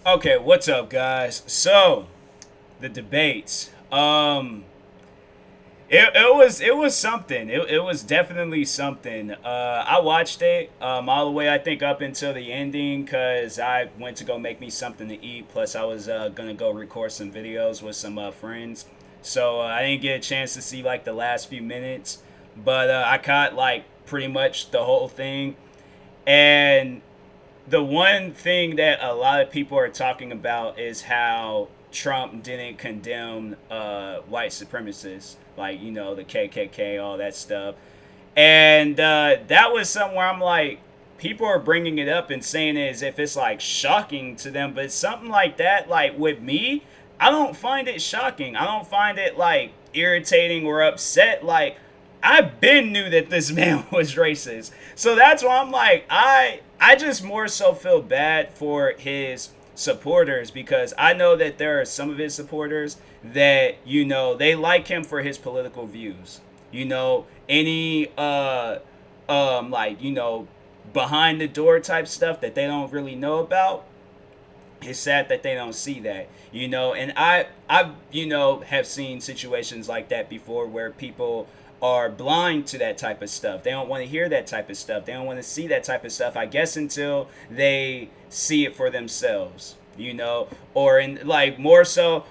Okay, what's up, guys? So the debates. It was something. It was definitely something. I watched it all the way, I think, up until the ending because I went to go make me something to eat. Plus, I was gonna go record some videos with some friends, so I didn't get a chance to see like the last few minutes. But I caught like pretty much the whole thing, and the one thing that a lot of people are talking about is how Trump didn't condemn white supremacists, like the KKK, all that stuff, and that was somewhere I'm like, people are bringing it up and saying it as if it's like shocking to them, but something like that, like with me, I don't find it shocking. I don't find it like irritating or upset. Like I been knew that this man was racist. So that's why I'm like, I just more so feel bad for his supporters because I know that there are some of his supporters that they like him for his political views. Any like behind the door type stuff that they don't really know about. It's sad that they don't see that, and I have seen situations like that before where people are blind to that type of stuff. They don't want to hear that type of stuff. They don't want to see that type of stuff, I guess, until they see it for themselves. Or in like more so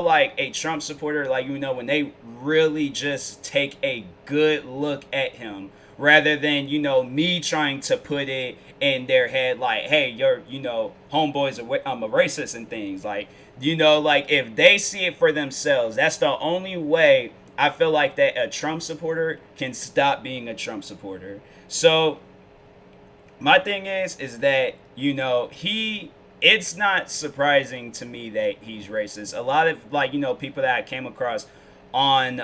like a Trump supporter, like when they really just take a good look at him rather than me trying to put it in their head like, hey, you're homeboys are I'm a racist and things like like if they see it for themselves, that's the only way I feel like that a Trump supporter can stop being a Trump supporter. So my thing is that he it's not surprising to me that he's racist. A lot of like people that I came across on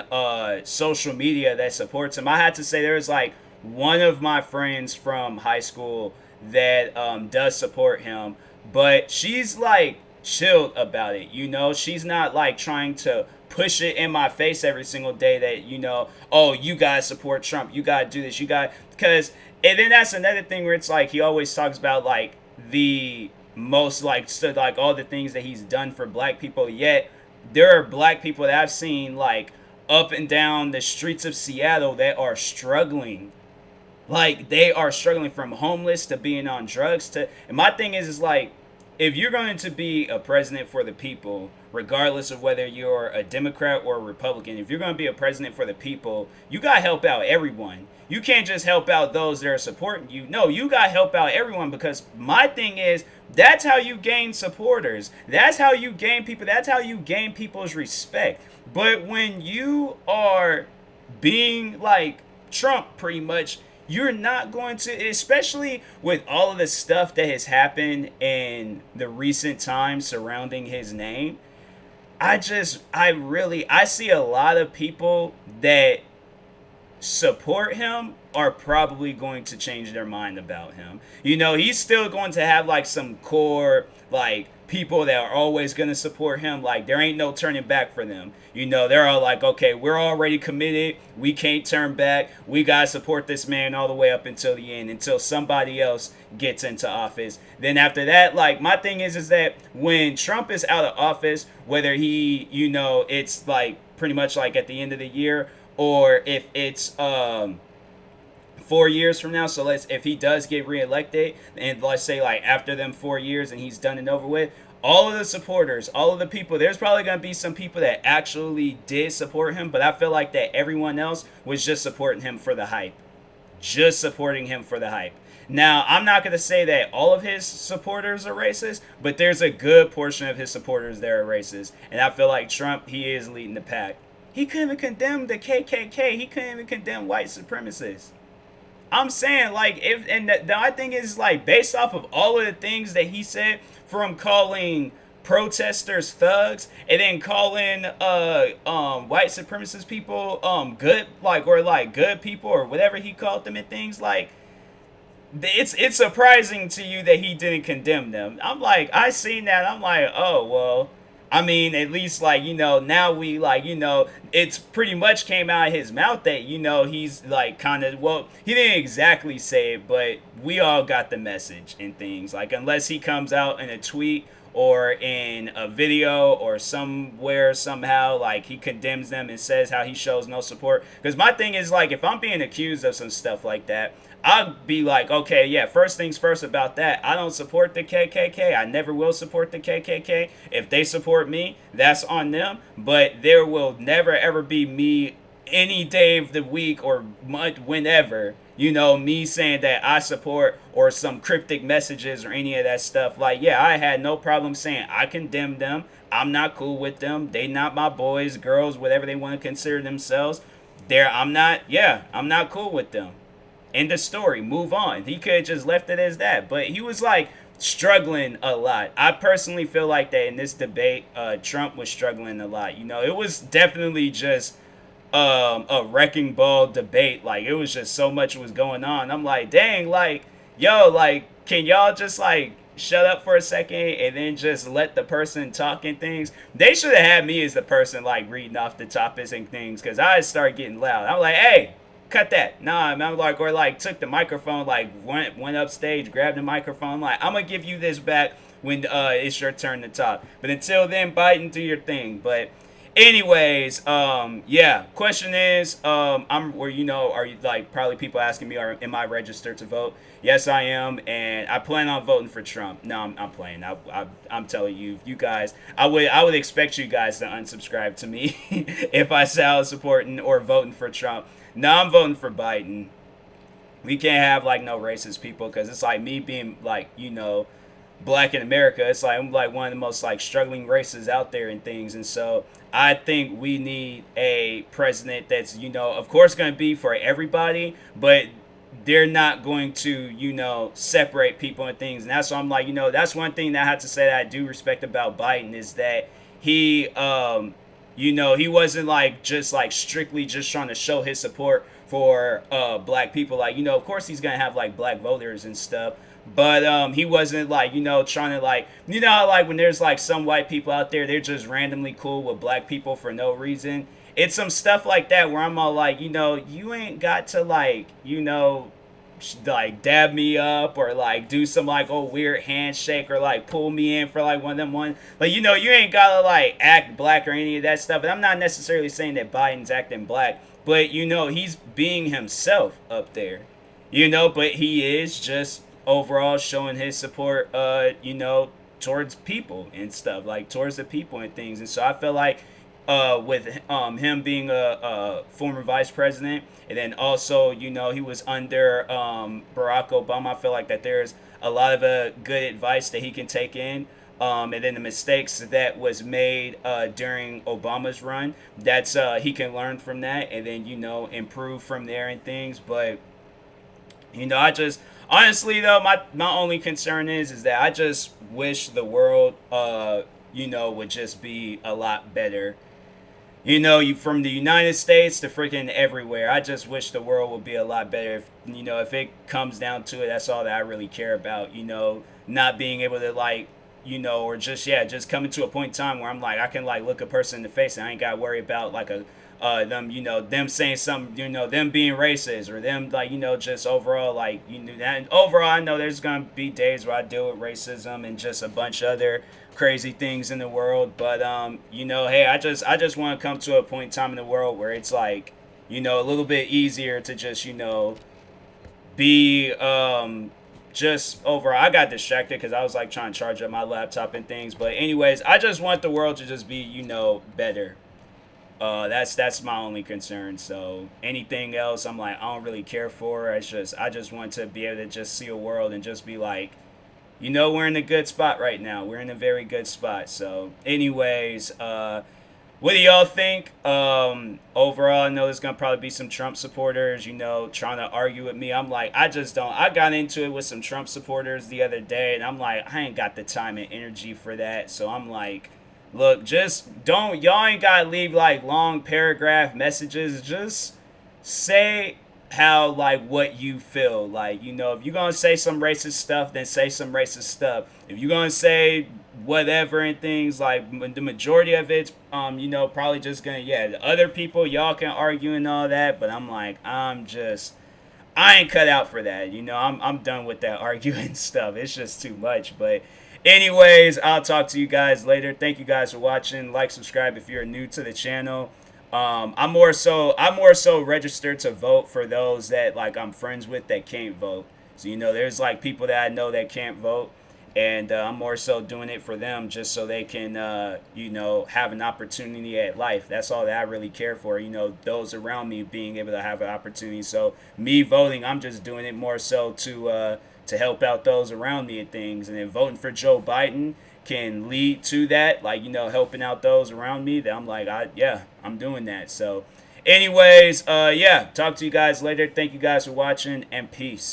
social media that supports him, I had to say there's like one of my friends from high school that does support him, but she's like chilled about it. She's not like trying to push it in my face every single day that oh, you guys support Trump, you gotta do this, you got because. And then that's another thing where it's like he always talks about like the most like like all the things that he's done for black people, yet there are black people that I've seen like up and down the streets of Seattle that are struggling. Like they are struggling from homeless to being on drugs to, and my thing is like, if you're going to be a president for the people, regardless of whether you're a Democrat or a Republican, if you're going to be a president for the people, you got to help out everyone. You can't just help out those that are supporting you. No, you got to help out everyone, because my thing is that's how you gain supporters. That's how you gain people. That's how you gain people's respect. But when you are being like Trump, pretty much, you're not going to, especially with all of the stuff that has happened in the recent times surrounding his name. I see a lot of people that support him are probably going to change their mind about him. He's still going to have like some core like people that are always going to support him. Like there ain't no turning back for them. They're all like, okay, we're already committed. We can't turn back. We got to support this man all the way up until the end, until somebody else gets into office. Then after that, like my thing is that when Trump is out of office, whether he, it's like pretty much like at the end of the year, or if it's 4 years from now. So if he does get reelected, and let's say like after them 4 years and he's done and over with, all of the supporters, all of the people, there's probably going to be some people that actually did support him, but I feel like that everyone else was just supporting him for the hype. Just supporting him for the hype. Now, I'm not going to say that all of his supporters are racist, but there's a good portion of his supporters that are racist. And I feel like Trump, he is leading the pack. He couldn't even condemn the KKK. He couldn't even condemn white supremacists. I'm saying, like, if, and the thing is, like, based off of all of the things that he said, from calling protesters thugs and then calling white supremacist people good, like, or like good people or whatever he called them and things, like, it's surprising to you that he didn't condemn them. I'm like, I seen that, I'm like, oh well, I mean, at least like, now we like, it's pretty much came out of his mouth that, he's like kind of, well, he didn't exactly say it, but we all got the message and things. Like, unless he comes out in a tweet or in a video or somewhere somehow, like he condemns them and says how he shows no support. Because my thing is, like, if I'm being accused of some stuff like that, I'll be like, okay, yeah, first things first about that. I don't support the KKK. I never will support the KKK. If they support me, that's on them. But there will never, ever be me any day of the week or month, whenever, me saying that I support or some cryptic messages or any of that stuff. Like, yeah, I had no problem saying I condemn them. I'm not cool with them. They not my boys, girls, whatever they want to consider themselves. I'm not cool with them. End of story. Move on. He could have just left it as that. But he was like struggling a lot. I personally feel like that in this debate, Trump was struggling a lot. It was definitely just a wrecking ball debate. Like, it was just so much was going on. I'm like, dang, like, yo, like, can y'all just like shut up for a second and then just let the person talk and things? They should have had me as the person like reading off the topics and things, because I started getting loud. I'm like, hey, cut that. Nah, I'm like, or like took the microphone, like went up stage, grabbed the microphone, like, I'm gonna give you this back when it's your turn to talk. But until then, Biden, do your thing. But anyways, yeah. Question is, are you like probably people asking me, am I registered to vote? Yes, I am, and I plan on voting for Trump. No, I'm playing. I'm telling you, you guys, I would expect you guys to unsubscribe to me if I say I was supporting or voting for Trump. No, I'm voting for Biden. We can't have like no racist people, because it's like me being like, black in America. It's like I'm like one of the most like struggling races out there and things. And so I think we need a president that's, of course going to be for everybody, but they're not going to, separate people and things. And that's why I'm like, that's one thing that I have to say that I do respect about Biden, is that he, he wasn't like just like strictly just trying to show his support for black people. Like, of course he's gonna have like black voters and stuff, but he wasn't like, trying to like, how like when there's like some white people out there, they're just randomly cool with black people for no reason. It's some stuff like that where I'm all like, you ain't got to like dab me up or like do some like weird handshake or like pull me in for like one of them one, like, you ain't gotta like act black or any of that stuff. And I'm not necessarily saying that Biden's acting black, but he's being himself up there, but he is just overall showing his support towards people and stuff, like towards the people and things. And so I feel like with him being a former vice president, and then also he was under Barack Obama, I feel like that there's a lot of good advice that he can take in, and then the mistakes that was made during Obama's run, that's he can learn from that and then improve from there and things. But I just honestly though, my only concern is that I just wish the world would just be a lot better. You from the United States to freaking everywhere. I just wish the world would be a lot better. If it comes down to it, that's all that I really care about. Not being able to like, or just coming to a point in time where I'm like, I can like look a person in the face and I ain't got to worry about like them, them saying something, them being racist, or them like, just overall like, and overall I know there's gonna be days where I deal with racism and just a bunch of other crazy things in the world. But hey, I just want to come to a point in time in the world where it's like, a little bit easier to just be just overall. I got distracted because I was like trying to charge up my laptop and things. But anyways, I just want the world to just be better. That's my only concern. So anything else, I'm like, I don't really care for. I just want to be able to just see a world and just be like, we're in a good spot right now. We're in a very good spot. So anyways, what do y'all think? Overall, I know there's gonna probably be some Trump supporters, trying to argue with me. I'm like, I just don't. I got into it with some Trump supporters the other day, and I'm like, I ain't got the time and energy for that. So I'm like, look, just don't. Y'all ain't gotta leave like long paragraph messages. Just say how like what you feel. Like, if you're gonna say some racist stuff, then say some racist stuff. If you're gonna say whatever and things. Like the majority of it's you know, probably just gonna, yeah, the other people, y'all can argue and all that, but I'm like, I ain't cut out for that. You know, I'm done with that arguing stuff. It's just too much. But anyways, I'll talk to you guys later. Thank you guys for watching. Like, subscribe if you're new to the channel. I'm more so registered to vote for those that like I'm friends with that can't vote. So you know, there's like people that I know that can't vote, and I'm more so doing it for them just so they can you know, have an opportunity at life. That's all that I really care for. You know, those around me being able to have an opportunity. So me voting, I'm just doing it more so to help out those around me and things. And then voting for Joe Biden can lead to that, like, you know, helping out those around me. That I'm like, yeah, I'm doing that. So anyways, yeah, talk to you guys later. Thank you guys for watching, and peace.